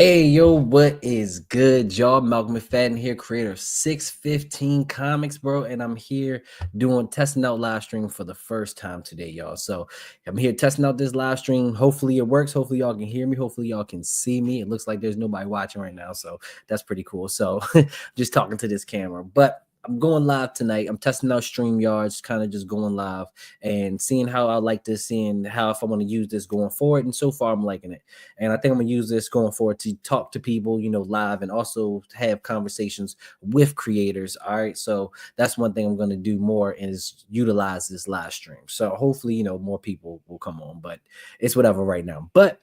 Hey, yo, what is good, y'all? Malcolm McFadden here, creator of 615 Comics, bro. And I'm here doing testing out live stream for the first time today, y'all. So I'm here testing out this live stream. Hopefully it works. Hopefully y'all can hear me. Hopefully y'all can see me. It looks like there's nobody watching right now. So that's pretty cool. So just talking to this camera. But I'm going live tonight. I'm testing out StreamYards, kind of just going live and seeing how I like this, seeing how if I want to use this going forward. And so far, I'm liking it. And I think I'm gonna use this going forward to talk to people, live and also have conversations with creators. All right. So that's one thing I'm gonna do more is utilize this live stream. So hopefully, more people will come on, but it's whatever right now. But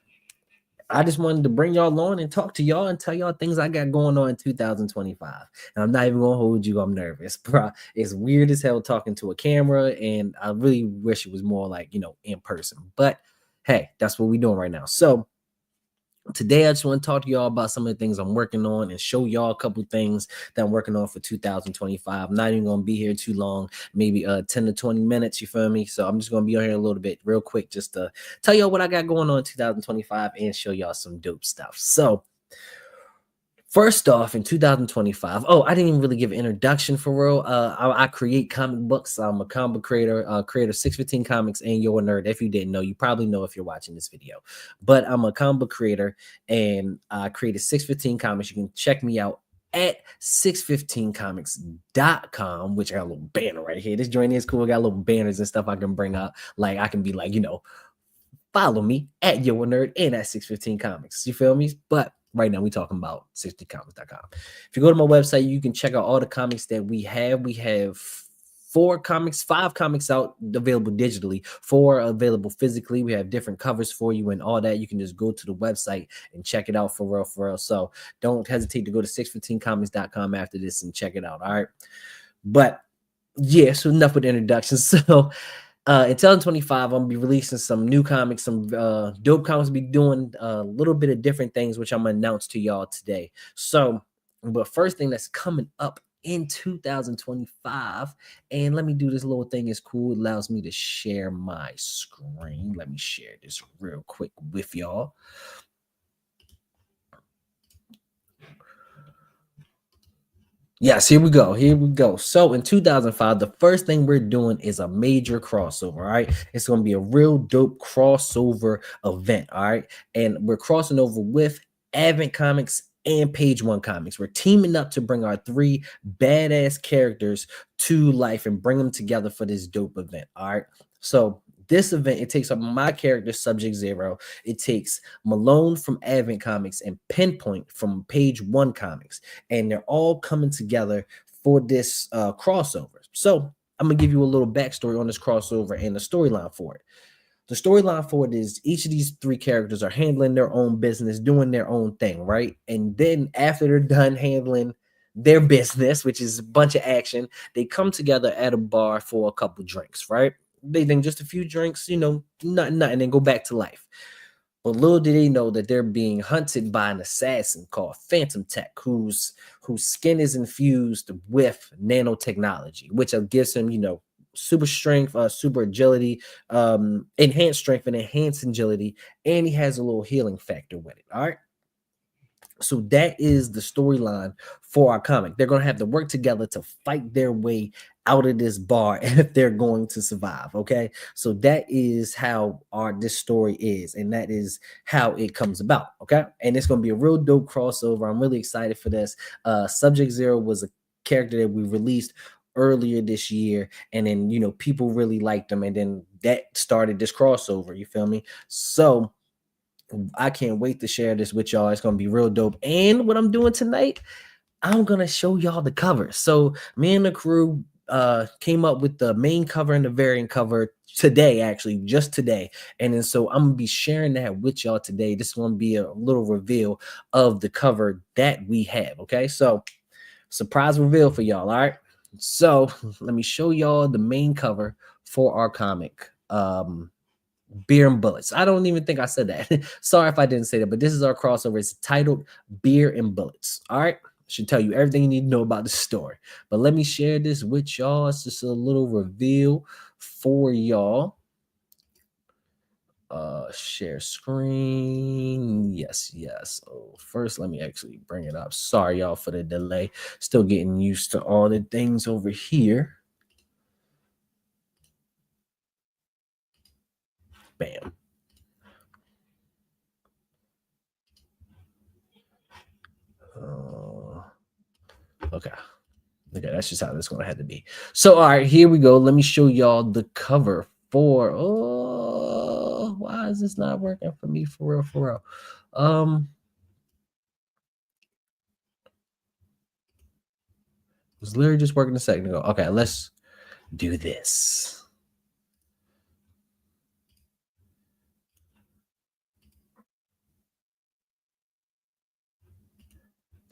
I just wanted to bring y'all on and talk to y'all and tell y'all things I got going on in 2025. And I'm not even gonna hold you. I'm nervous, bro. It's weird as hell talking to a camera, and I really wish it was more like in person. But hey, that's what we're doing right now. So today I just want to talk to y'all about some of the things I'm working on and show y'all a couple things that I'm working on for 2025. I'm not even gonna be here too long, maybe 10 to 20 minutes, you feel me? So I'm just gonna be on here a little bit real quick just to tell y'all what I got going on in 2025 and show y'all some dope stuff. So first off, in 2025, I didn't even really give an introduction for real. I create comic books. I'm a comic creator, creator of 615 Comics and You're a Nerd. If you didn't know, you probably know if you're watching this video. But I'm a comic book creator and I created 615 Comics. You can check me out at 615comics.com, which I got a little banner right here. This joint is cool. I got little banners and stuff I can bring up. Like I can be like, follow me at You're a Nerd and at 615 Comics. You feel me? But right now, we're talking about 615comics.com. If you go to my website, you can check out all the comics that we have. We have 5 comics out available digitally, 4 available physically. We have different covers for you and all that. You can just go to the website and check it out for real. So don't hesitate to go to 615comics.com after this and check it out. All right. But yeah, so enough with the introductions. So in 2025, I'm gonna be releasing some new comics, some dope comics. Be doing a little bit of different things, which I'm gonna announce to y'all today. So, but first thing that's coming up in 2025, and let me do this little thing. Is cool. It allows me to share my screen. Let me share this real quick with y'all. Yes, here we go. Here we go. So in 2005, the first thing we're doing is a major crossover. All right. It's going to be a real dope crossover event. All right. And we're crossing over with Advent Comics and Page One Comics. We're teaming up to bring our 3 badass characters to life and bring them together for this dope event. All right. So this event, it takes up my character, Subject Zero. It takes Malone from Advent Comics and Pinpoint from Page One Comics, and they're all coming together for this crossover. So I'm gonna give you a little backstory on this crossover and the storyline for it. The storyline for it is each of these 3 characters are handling their own business, doing their own thing, right? And then after they're done handling their business, which is a bunch of action, they come together at a bar for a couple drinks, right? They think just a few drinks, nothing, and then go back to life. But little do they know that they're being hunted by an assassin called Phantom Tech, whose skin is infused with nanotechnology, which gives him, super strength, super agility, enhanced strength and enhanced agility, and he has a little healing factor with it. All right. So that is the storyline for our comic. They're going to have to work together to fight their way out of this bar if they're going to survive. Okay. So that is how this story is, and that is how it comes about. Okay. And it's going to be a real dope crossover. I'm really excited for this. Subject Zero was a character that we released earlier this year, and then people really liked them, and then that started this crossover. You feel me? So I can't wait to share this with y'all. It's gonna be real dope. And what I'm doing tonight, I'm gonna show y'all the cover. So me and the crew came up with the main cover and the variant cover today, actually, just today. And then so I'm gonna be sharing that with y'all today. This is gonna be a little reveal of the cover that we have. Okay, so surprise reveal for y'all. All right. So let me show y'all the main cover for our comic. Beer and Bullets. I don't even think I said that. Sorry if I didn't say that, but this is our crossover. It's titled Beer and Bullets. All right. Should tell you everything you need to know about the story. But let me share this with y'all. It's just a little reveal for y'all. Share screen. Yes, yes. Oh, first let me actually bring it up. Sorry y'all for the delay. Still getting used to all the things over here. Bam. Uh, okay. Okay, that's just how this gonna have to be. So, all right, here we go. Let me show y'all the cover for. Oh, why is this not working for me? For real, for real. It was literally just working a second ago. Okay, let's do this.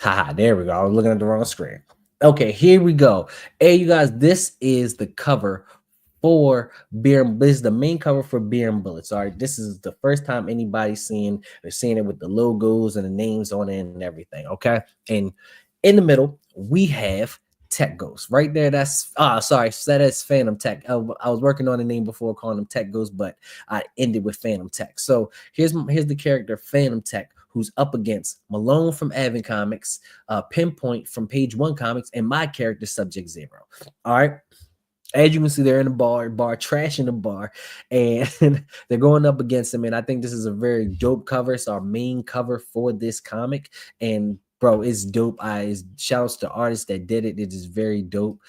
Haha, there we go. I was looking at the wrong screen. Okay, here we go. Hey, you guys, this is the cover for Beer. This is the main cover for Beer and Bullets. All right, this is the first time anybody's seeing it with the logos and the names on it and everything. Okay, and in the middle we have Tech Ghost right there. That's sorry, that is Phantom Tech. I was working on the name before calling him Tech Ghost, but I ended with Phantom Tech. So here's the character Phantom Tech, who's up against Malone from Advent Comics, Pinpoint from Page One Comics, and my character Subject Zero. All right. As you can see, they're in the bar trashing the bar, and they're going up against him. And I think this is a very dope cover. It's our main cover for this comic, and bro, it's dope. Shout outs to artists that did it. It is very dope.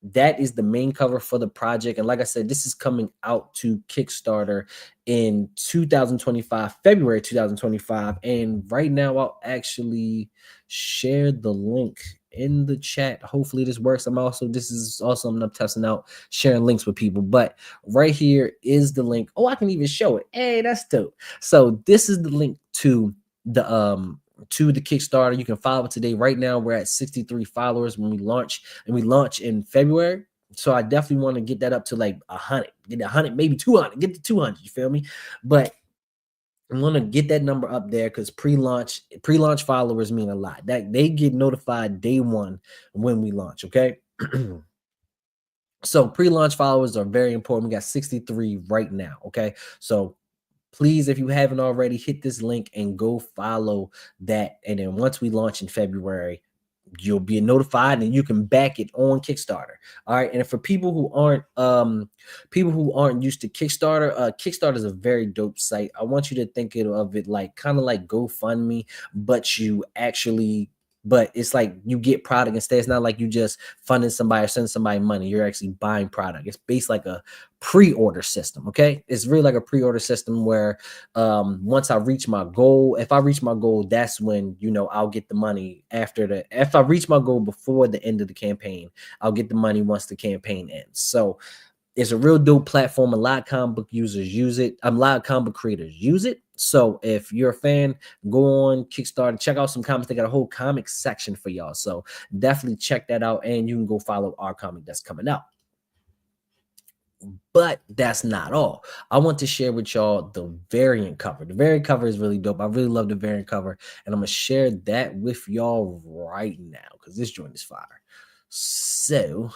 That is the main cover for the project, and like I said, this is coming out to Kickstarter in 2025, February 2025. And right now, I'll actually share the link in the chat. Hopefully this works. This is also I'm testing out sharing links with people, but right here is the link. Oh, I can even show it. Hey, that's dope. So this is the link to the Kickstarter. You can follow it today. Right now we're at 63 followers when we launch, and we launch in February. So I definitely want to get that up to like 100, get 100, maybe 200, get to 200. You feel me? But I'm gonna get that number up there because pre-launch followers mean a lot. That they get notified day one when we launch. Okay. So pre-launch followers are very important. We got 63 right now. Okay. So please, if you haven't already, hit this link and go follow that. And then once we launch in February, you'll be notified and you can back it on Kickstarter. All right. And for people who aren't used to Kickstarter, Kickstarter is a very dope site. I want you to think of it like kind of like GoFundMe, but it's like you get product instead. It's not like you just funding somebody or sending somebody money. You're actually buying product. It's based like a pre-order system. Okay. It's really like a pre-order system where once I reach my goal, if I reach my goal, that's when I'll get the money if I reach my goal before the end of the campaign, I'll get the money once the campaign ends. So it's a real dope platform. A lot of comic book users use it. A lot of comic book creators use it. So if you're a fan, go on Kickstarter, check out some comics. They got a whole comic section for y'all. So definitely check that out, and you can go follow our comic that's coming out. But that's not all. I want to share with y'all the variant cover. The variant cover is really dope. I really love the variant cover, and I'm gonna share that with y'all right now because this joint is fire. So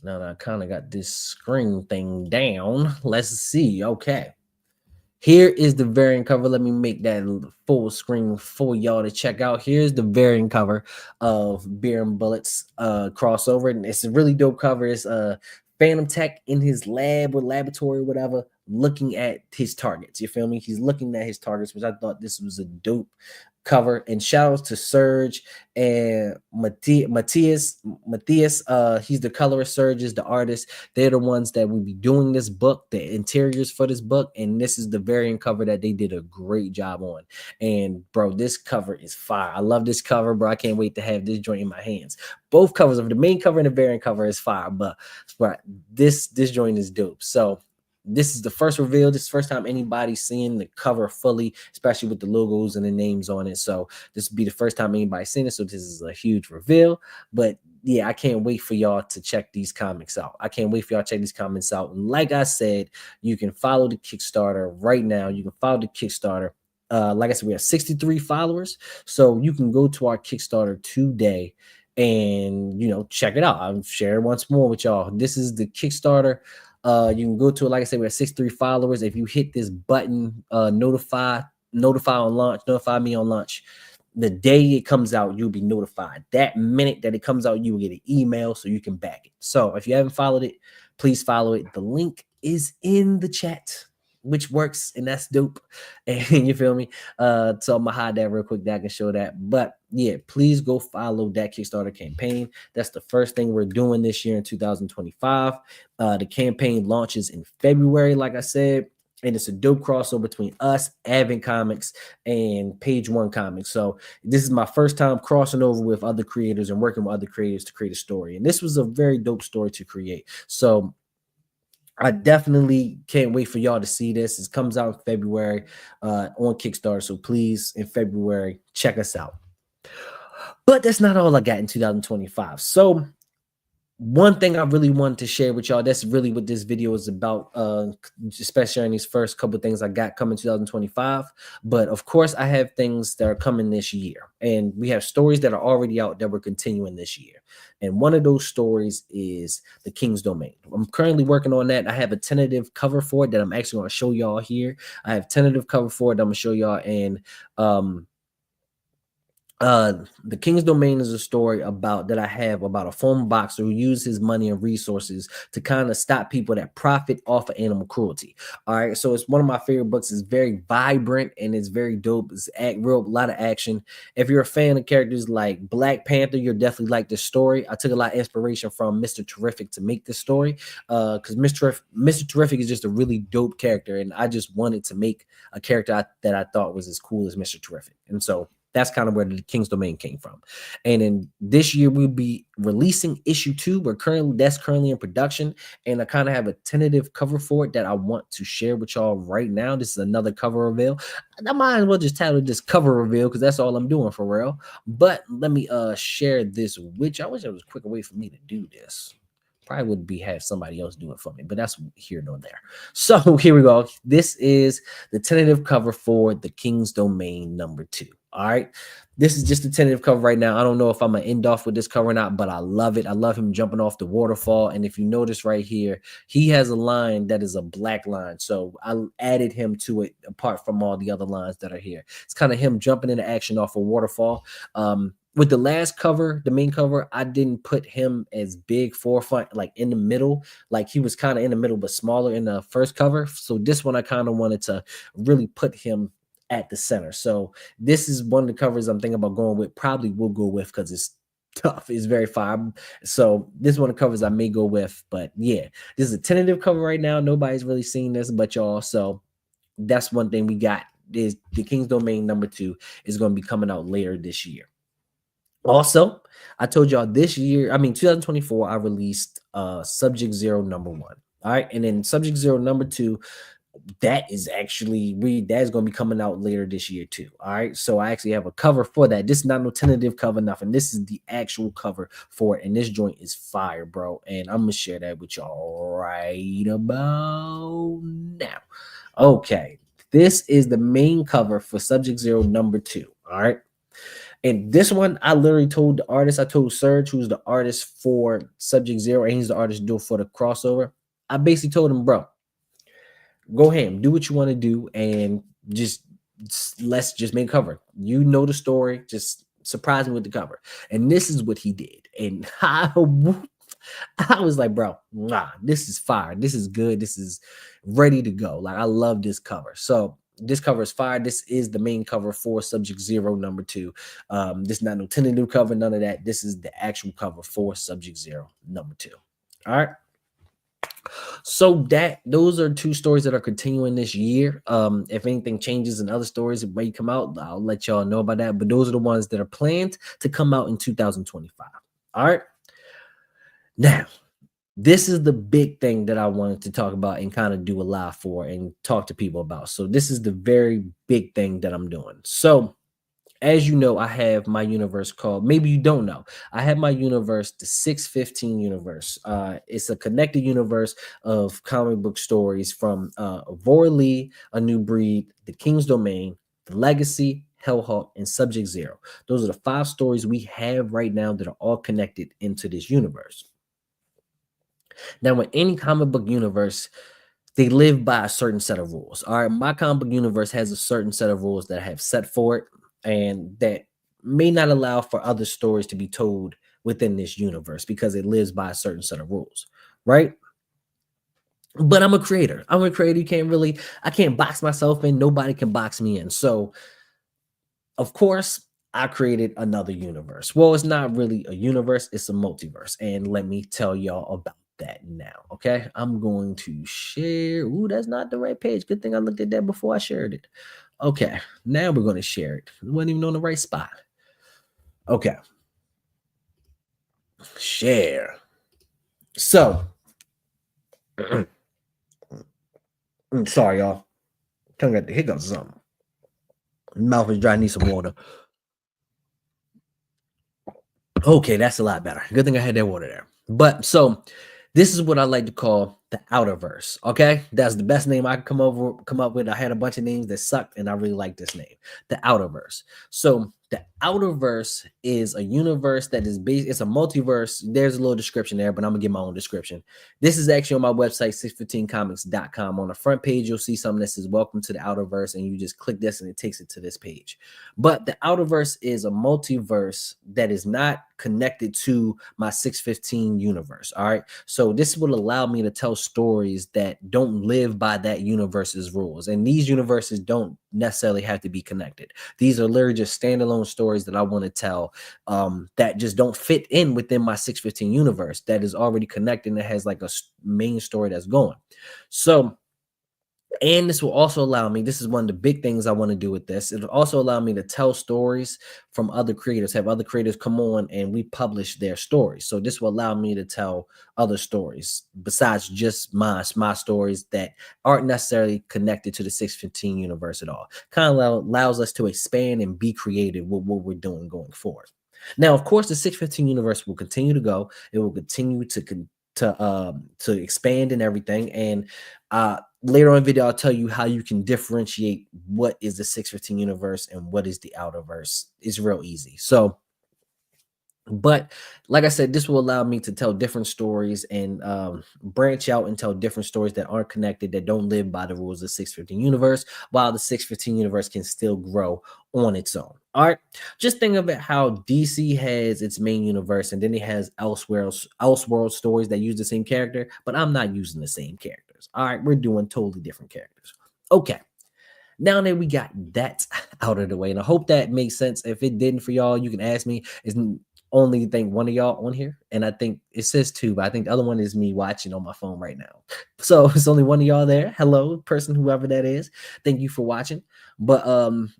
now that I kind of got this screen thing down, let's see. Okay. Here is the variant cover. Let me make that full screen for y'all to check out. Here's the variant cover of Beer and Bullets crossover. And it's a really dope cover. It's Phantom Tech in his lab or laboratory or whatever, looking at his targets. You feel me? He's looking at his targets, which I thought this was a dope cover. And shout outs to Serge and Matthias. He's the colorist. Serge is the artist. They're the ones that will be doing this book, the interiors for this book, and this is the variant cover that they did a great job on. And bro, this cover is fire. I love this cover, bro. I can't wait to have this joint in my hands. Both covers of the main cover and the variant cover is fire, but this joint is dope. So this is the first reveal. This is the first time anybody's seeing the cover fully, especially with the logos and the names on it. So this will be the first time anybody's seen it. So this is a huge reveal. But yeah, I can't wait for y'all to check these comics out. I can't wait for y'all to check these comics out. And like I said, you can follow the Kickstarter right now. You can follow the Kickstarter. Like I said, we have 63 followers. So you can go to our Kickstarter today and check it out. I'll share it once more with y'all. This is the Kickstarter You can go to it, like I said, we have 63 followers. If you hit this button, notify on launch, notify me on launch. The day it comes out, you'll be notified. That minute that it comes out, you will get an email so you can back it. So if you haven't followed it, please follow it. The link is in the chat, which works, and that's dope. And you feel me? So I'm gonna hide that real quick that I can show that. But yeah, please go follow that Kickstarter campaign. That's the first thing we're doing this year in 2025. The campaign launches in February, like I said, and it's a dope crossover between us, Advent Comics, and Page One Comics. So this is my first time crossing over with other creators and working with other creators to create a story. And this was a very dope story to create. So I definitely can't wait for y'all to see this. It comes out in February on Kickstarter. So please, in February, check us out. But that's not all I got in 2025. So one thing I really wanted to share with y'all, that's really what this video is about, especially in these first couple of things I got coming 2025. But of course, I have things that are coming this year, and we have stories that are already out that we're continuing this year. And one of those stories is The King's Domain. I'm currently working on that. I have a tentative cover for it that I'm actually going to show y'all here. I have tentative cover for it that I'm going to show y'all, and The King's Domain is a story about that I have about a former boxer who used his money and resources to kind of stop people that profit off of animal cruelty. All right, so it's one of my favorite books. It's very vibrant and it's very dope. It's a lot of action. If you're a fan of characters like Black Panther, you'll definitely like this story. I took a lot of inspiration from Mr. Terrific to make this story, because Mr. Terrific is just a really dope character, and I just wanted to make a character that I thought was as cool as Mr. Terrific, and so that's kind of where The King's Domain came from. And in this year, we'll be releasing issue 2. That's currently in production, and I kind of have a tentative cover for it that I want to share with y'all right now. This is another cover reveal. I might as well just title this cover reveal because that's all I'm doing for real. But let me share this, which I wish there was a quicker way for me to do this. Probably would be have somebody else do it for me, but that's here nor there. So here we go. This is the tentative cover for The King's Domain #2. All right. This is just a tentative cover right now. I don't know if I'm gonna end off with this cover or not, but I love it. I love him jumping off the waterfall. And if you notice right here, he has a line that is a black line. So I added him to it apart from all the other lines that are here. It's kind of him jumping into action off a waterfall. With the last cover, the main cover, I didn't put him as big forefront, like in the middle. Like he was kind of in the middle, but smaller in the first cover. So this one, I kind of wanted to really put him at the center. So this is one of the covers I'm thinking about going with. Probably will go with because it's tough. It's very fire. So this one of the covers I may go with. But yeah, this is a tentative cover right now. Nobody's really seen this but y'all. So that's one thing we got. Is The King's Domain #2 is going to be coming out later this year. Also, I told y'all this year, 2024, I released Subject Zero #1. All right, and then Subject Zero #2, that is that's going to be coming out later this year too. All right, so I actually have a cover for that. This is not no tentative cover, nothing. This is the actual cover for it, and this joint is fire, bro. And I'm gonna share that with y'all right about now. Okay, this is the main cover for Subject Zero #2. All right. And this one, I literally told the artist, I told Serge, who's the artist for Subject Zero, and he's the artist do for the crossover. I basically told him, bro, go ham, do what you want to do, and let's just make a cover. You know the story, just surprise me with the cover. And this is what he did. And I was like, bro, this is fire. This is good. This is ready to go. Like, I love this cover. So this cover is fire. This is the main cover for Subject Zero #2. This is not no tentative cover, none of that. This is the actual cover for Subject Zero #2. All right. So those are 2 stories that are continuing this year. If anything changes in other stories that may come out, I'll let y'all know about that. But those are the ones that are planned to come out in 2025. All right. Now, this is the big thing that I wanted to talk about and kind of do a live for and talk to people about. So this is the very big thing that I'm doing. So as you know, I have my universe called, maybe you don't know, I have my universe, the 615 universe. It's a connected universe of comic book stories from Avora Lee, A New Breed, The King's Domain, The Legacy, Hellhawk, and Subject Zero. Those are the 5 stories we have right now that are all connected into this universe. Now, with any comic book universe, they live by a certain set of rules. All right, my comic book universe has a certain set of rules that I have set for it, and that may not allow for other stories to be told within this universe because it lives by a certain set of rules, right? But I'm a creator. I'm a creator. You can't really, I can't box myself in. Nobody can box me in. So, of course, I created another universe. Well, it's not really a universe, it's a multiverse. And let me tell y'all about that now. Okay. I'm going to share. Ooh, that's not the right page. Good thing I looked at that before I shared it. Okay. Now we're going to share it. We weren't even on the right spot. Okay. Share. So, sorry, y'all. Tongue got the hiccups or something. Mouth is dry. I need some water. Okay, that's a lot better. Good thing I had that water there. But so this is what I like to call the outerverse. Okay, that's the best name I could come up with. I had a bunch of names that sucked, and I really like this name, the outerverse. So the outerverse is a universe that is based. It's a multiverse. There's a little description there, but I'm gonna give my own description. This is actually on my website, 615comics.com. On the front page, you'll see something that says "Welcome to the Outerverse," and you just click this, and it takes it to this page. But the outerverse is a multiverse that is not connected to my 615 universe. All right. So this will allow me to tell stories that don't live by that universe's rules. And these universes don't necessarily have to be connected. These are literally just standalone stories that I want to tell that just don't fit in within my 615 universe that is already connected and that has like a main story that's going. So and this will also allow me, this is one of the big things I want to do with this. It'll also allow me to tell stories from other creators, have other creators come on and we publish their stories. So this will allow me to tell other stories besides just my stories that aren't necessarily connected to the 615 universe at all. Kind of allows us to expand and be creative with what we're doing going forward. Now, of course, the 615 universe will continue to go. It will continue to expand and everything. And later on in the video, I'll tell you how you can differentiate what is the 615 universe and what is the outerverse. It's real easy. So, but like I said, this will allow me to tell different stories and branch out and tell different stories that aren't connected, that don't live by the rules of the 615 universe, while the 615 universe can still grow on its own. All right. Just think of it how DC has its main universe and then it has Elseworld stories that use the same character, but I'm not using the same characters. All right. We're doing totally different characters. Okay. Now that we got that out of the way, and I hope that makes sense. If it didn't for y'all, you can ask me. Is only think one of y'all on here, and I think it says two, but I think the other one is me watching on my phone right now. So it's only one of y'all there. Hello, person, whoever that is. Thank you for watching. But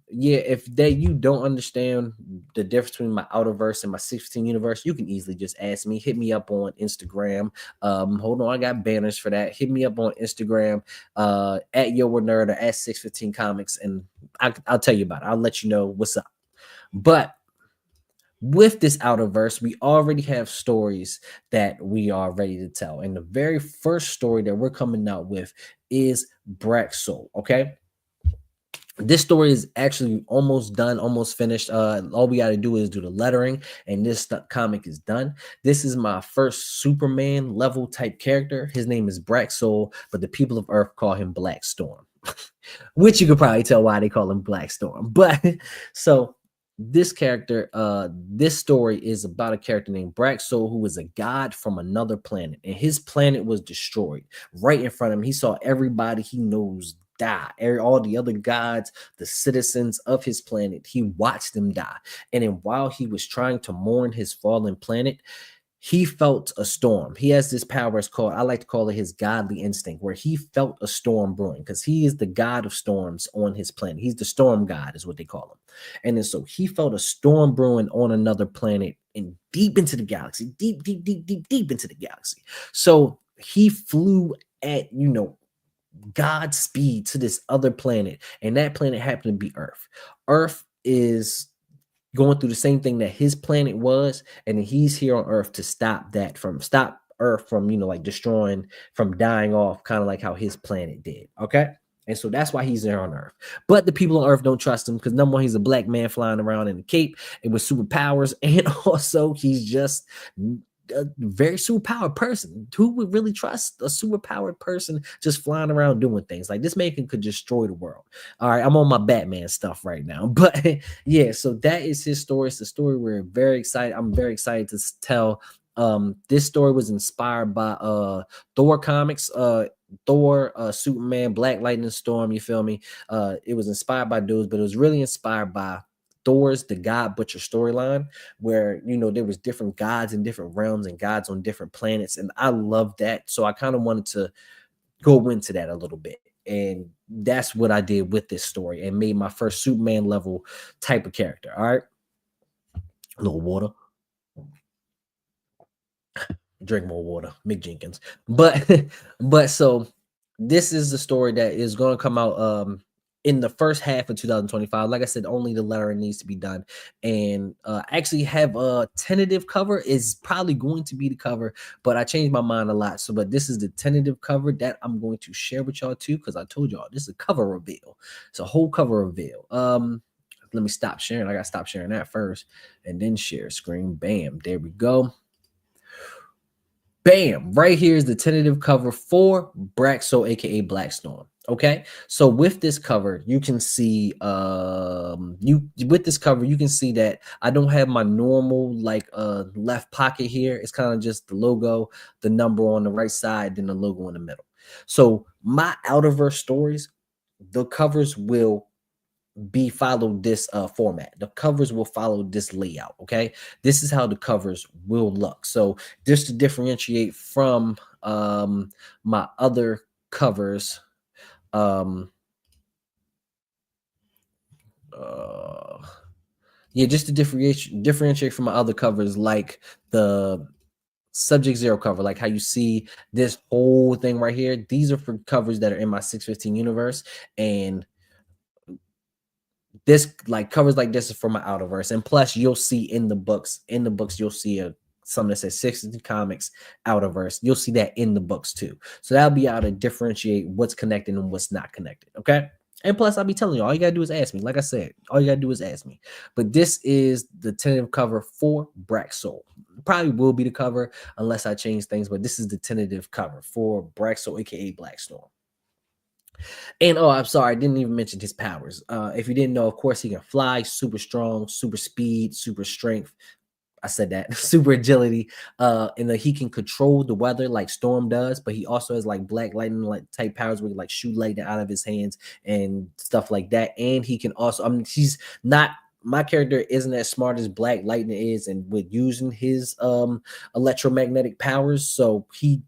yeah, if that you don't understand the difference between my outerverse and my 16 universe, you can easily just ask me. Hit me up on Instagram. Hold on, I got banners for that. Hit me up on Instagram at YoWaNerd or at 615 Comics, and I'll tell you about it. I'll let you know what's up. But with this outerverse, we already have stories that we are ready to tell. And the very first story that we're coming out with is Brak Soul. Okay. This story is actually almost done, almost finished. All we got to do is do the lettering, and this comic is done. This is my first Superman level type character. His name is Brak Soul, but the people of Earth call him Black Storm, which you could probably tell why they call him Black Storm. But so this character, this story is about a character named Brak Soul, who was a god from another planet, and his planet was destroyed right in front of him. He saw everybody he knows die. All the other gods, the citizens of his planet, he watched them die. And then while he was trying to mourn his fallen planet, he felt a storm. He has this power, it's called, I like to call it his godly instinct, where he felt a storm brewing because he is the god of storms on his planet. He's the storm god, is what they call him. And then so he felt a storm brewing on another planet and deep into the galaxy, deep into the galaxy. So he flew at, God speed to this other planet, and that planet happened to be Earth. Earth is going through the same thing that his planet was, and he's here on Earth to stop Earth from like destroying, from dying off, kind of like how his planet did. Okay. And so that's why he's there on Earth. But the people on Earth don't trust him because number one, he's a black man flying around in a cape and with superpowers, and also he's just a very superpowered person. Who would really trust a superpowered person just flying around doing things? Like this man could destroy the world. All right, I'm on my Batman stuff right now, but yeah, so that is his story. It's the story we're very excited. I'm very excited to tell. This story was inspired by Thor comics, Thor, Superman, Black Lightning Storm. You feel me? It was inspired by those, but it was really inspired by Thor's the God Butcher storyline, where there was different gods in different realms and gods on different planets, and I love that. So I kind of wanted to go into that a little bit, and that's what I did with this story and made my first Superman level type of character. All right, a little water, drink more water, Mick Jenkins. But but so this is the story that is going to come out in the first half of 2025. Like I said, only the lettering needs to be done, and actually have a tentative cover is probably going to be the cover, but I changed my mind a lot. So but this is the tentative cover that I'm going to share with y'all too, because I told y'all this is a cover reveal. It's a whole cover reveal. Let me stop sharing. I gotta stop sharing that first and then share screen. Bam, there we go. Bam, right here is the tentative cover for Braxo, aka Black Storm. Okay, so with this cover, you can see you can see that I don't have my normal like left pocket here. It's kind of just the logo, the number on the right side, then the logo in the middle. So my Outerverse stories, the covers will be followed this format. The covers will follow this layout. Okay, this is how the covers will look. So just to differentiate from my other covers, um uh yeah, just to differentiate from my other covers, like the Subject Zero cover, like how you see this whole thing right here. These are for covers that are in my 615 universe, and this like covers like this is for my Outerverse. And plus you'll see in the books you'll see a something that says 60 comics Outerverse. You'll see that in the books too, so that'll be able to differentiate what's connected and what's not connected. Okay, and plus I'll be telling you, all you gotta do is ask me. Like I said, all you gotta do is ask me. But this is the tentative cover for Braxo. Probably will be the cover unless I change things, but this is the tentative cover for Braxo, aka Black Storm. And oh, I'm sorry, I didn't even mention his powers. If you didn't know, of course, he can fly, super strong, super speed, super strength. I said that, super agility. And he can control the weather like Storm does, but he also has like Black Lightning like type powers where he like shoot lightning out of his hands and stuff like that. And he can also, I mean, he's not. My character isn't as smart as Black Lightning is, and with using his electromagnetic powers, so he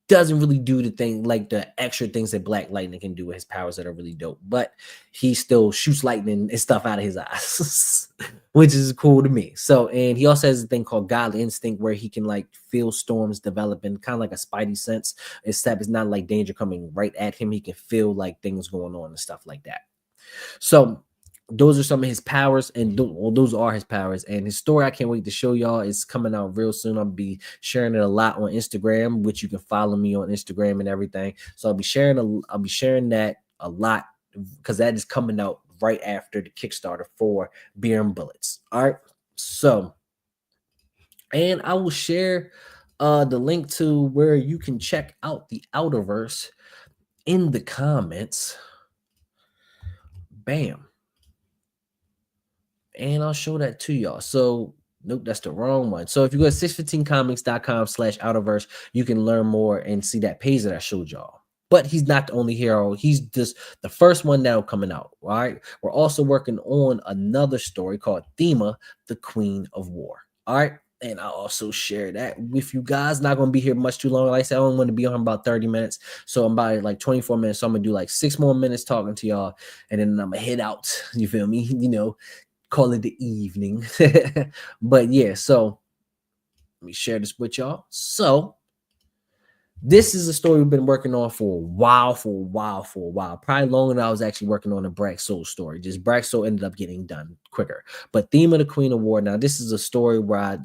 doesn't really do the thing like the extra things that Black Lightning can do with his powers that are really dope, but he still shoots lightning and stuff out of his eyes, which is cool to me. So, and he also has a thing called Godly Instinct where he can like feel storms developing, kind of like a spidey sense, except it's not like danger coming right at him. He can feel like things going on and stuff like that. So those are some of his powers, and those are his powers. And his story, I can't wait to show y'all. It's coming out real soon. I'll be sharing it a lot on Instagram, which you can follow me on Instagram and everything. So I'll be sharing that a lot because that is coming out right after the Kickstarter for Beer and Bullets. All right. So, and I will share the link to where you can check out the Outerverse in the comments. Bam. And I'll show that to y'all. So, nope, that's the wrong one. So if you go to 615comics.com/outerverse, you can learn more and see that page that I showed y'all. But he's not the only hero. He's just the first one now coming out. All right. We're also working on another story called Thema, the Queen of War. All right. And I'll also share that with you guys. Not going to be here much too long. Like I said, I only want to be on about 30 minutes. So I'm about like 24 minutes. So I'm going to do like 6 more minutes talking to y'all. And then I'm going to head out. You feel me? Call it the evening. But yeah, so let me share this with y'all. So this is a story we've been working on for a while, probably longer than I was actually working on the Brax Soul story. Just Brax Soul ended up getting done quicker. But Theme of the Queen of War. Now, this is a story where I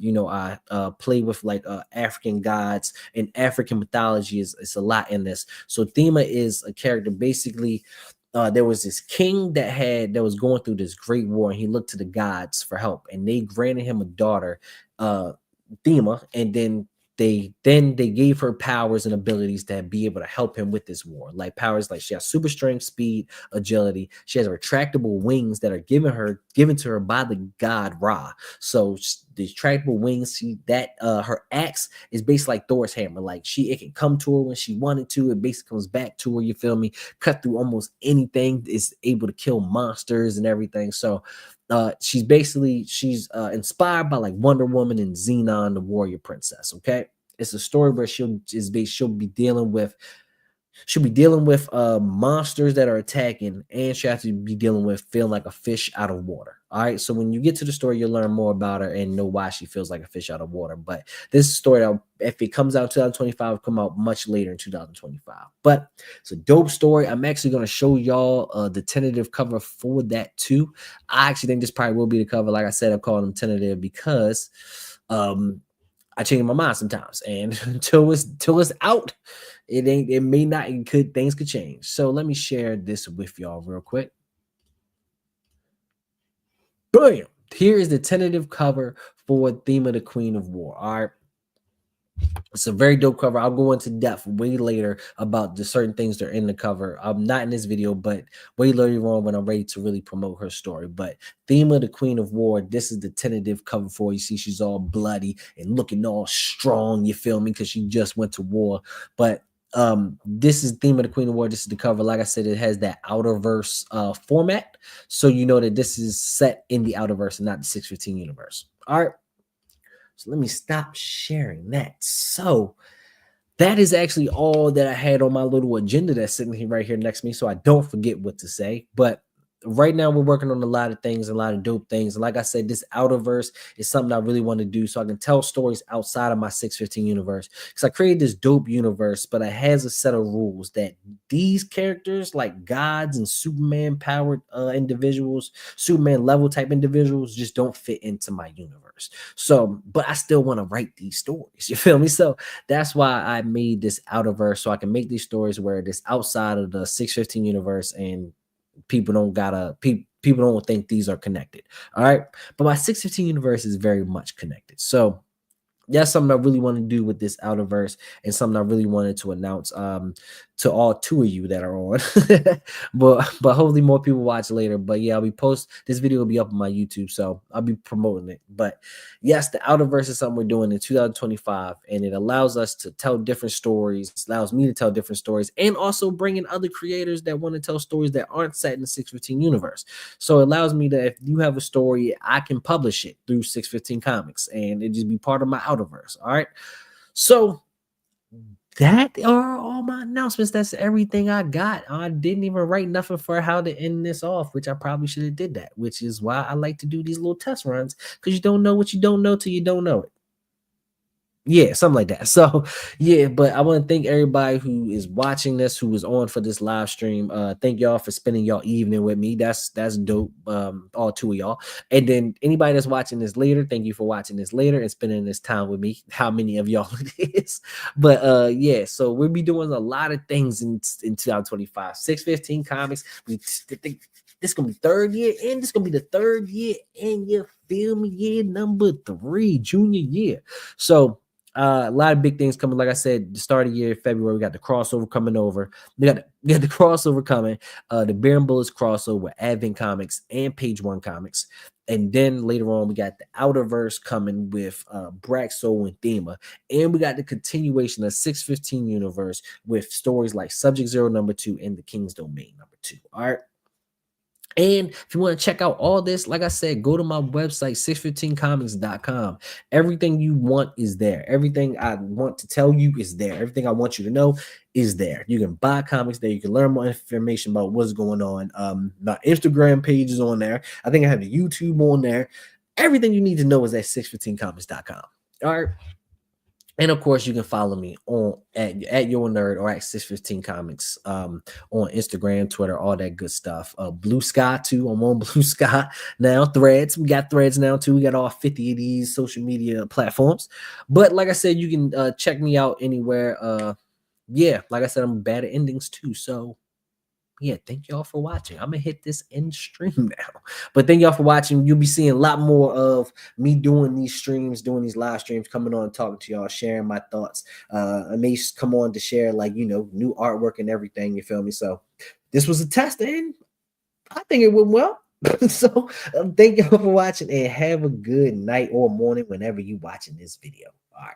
play with like African gods and African mythology is a lot in this. So Thema is a character basically. There was this king that was going through this great war, and he looked to the gods for help, and they granted him a daughter. Thema, and then they gave her powers and abilities that be able to help him with this war. Like powers like she has super strength, speed, agility. She has retractable wings that are given to her by the god Ra. So the retractable wings, her axe is basically like Thor's hammer. Like it can come to her when she wanted to. It basically comes back to her. You feel me? Cut through almost anything. Is able to kill monsters and everything. So she's inspired by like Wonder Woman and Xenon, the warrior princess. Okay, it's a story where she'll be dealing with monsters that are attacking, and she has to be dealing with feeling like a fish out of water. All right, so when you get to the story, you'll learn more about her and know why she feels like a fish out of water. But this story, if it comes out in 2025, will come out much later in 2025. But it's a dope story. I'm actually going to show y'all the tentative cover for that too. I actually think this probably will be the cover. Like I said, I'm calling them tentative because I change my mind sometimes, and until it's out, it may not, things could change. So let me share this with y'all real quick. Bam! Here is the tentative cover for Thema, the Queen of War. All right. It's a very dope cover. I'll go into depth way later about the certain things that are in the cover. I'm not in this video, but way later on when I'm ready to really promote her story. But Thema, the Queen of War, this is the tentative cover for. You see, she's all bloody and looking all strong. You feel me? Because she just went to war. But this is Thema, the Queen of War. This is the cover. Like I said, it has that outerverse format, so you know that this is set in the outerverse and not the 615 universe. All right. So let me stop sharing that. So that is actually all that I had on my little agenda that's sitting here right here next to me, so I don't forget what to say. But right now we're working on a lot of things, a lot of dope things. And like I said, this outerverse is something I really want to do so I can tell stories outside of my 615 universe. Because I created this dope universe, but it has a set of rules that these characters, like gods and Superman powered individuals, Superman level type individuals, just don't fit into my universe. So, but I still want to write these stories. You feel me? So that's why I made this outerverse, so I can make these stories where it's outside of the 615 universe, and people don't think these are connected. All right. But my 615 universe is very much connected. So that's something I really want to do with this outerverse, and something I really wanted to announce to all two of you that are on. but hopefully more people watch later. But yeah, this video will be up on my YouTube, so I'll be promoting it. But yes, the outerverse is something we're doing in 2025, and it allows us to tell different stories. It allows me to tell different stories, and also bring in other creators that want to tell stories that aren't set in the 615 universe. So it allows me to, if you have a story, I can publish it through 615 Comics, and it just be part of my outerverse. All right. So that are all my announcements. That's everything I got. I didn't even write nothing for how to end this off, which I probably should have did that, which is why I like to do these little test runs, because you don't know what you don't know till you don't know it. Yeah, something like that. So yeah, but I want to thank everybody who is watching this, who was on for this live stream. Thank y'all for spending y'all evening with me. That's dope. All two of y'all. And then anybody that's watching this later, thank you for watching this later and spending this time with me. How many of y'all it is? But yeah, so we'll be doing a lot of things in 2025. 615 Comics. This is gonna be third year, and this is gonna be the third year, and you feel me? Year number 3, junior year. So a lot of big things coming. Like I said, the start of the year, February, we got the crossover coming over. We got the crossover coming. The Bear and Bullets crossover, Advent Comics and Page One Comics. And then later on, we got the Outerverse coming with Braxo and Thema. And we got the continuation of 615 universe with stories like Subject Zero #2 and The King's Domain #2. All right. And if you want to check out all this, like I said, go to my website, 615comics.com. Everything you want is there. Everything I want to tell you is there. Everything I want you to know is there. You can buy comics there. You can learn more information about what's going on. My Instagram page is on there. I think I have the YouTube on there. Everything you need to know is at 615comics.com. All right. And of course, you can follow me on at Your Nerd or at 615 Comics on Instagram, Twitter, all that good stuff. Blue Sky too. I'm on Blue Sky now. Threads. We got Threads now too. We got all 50 of these social media platforms. But like I said, you can check me out anywhere. Yeah, like I said, I'm bad at endings too. So Yeah, thank y'all for watching. I'm gonna hit this end stream now. But thank y'all for watching. You'll be seeing a lot more of me doing these streams, doing these live streams, coming on, talking to y'all, sharing my thoughts. I may come on to share, like, new artwork and everything. You feel me? So this was a test, and I think it went well. So thank y'all for watching, and have a good night or morning whenever you watching this video. All right.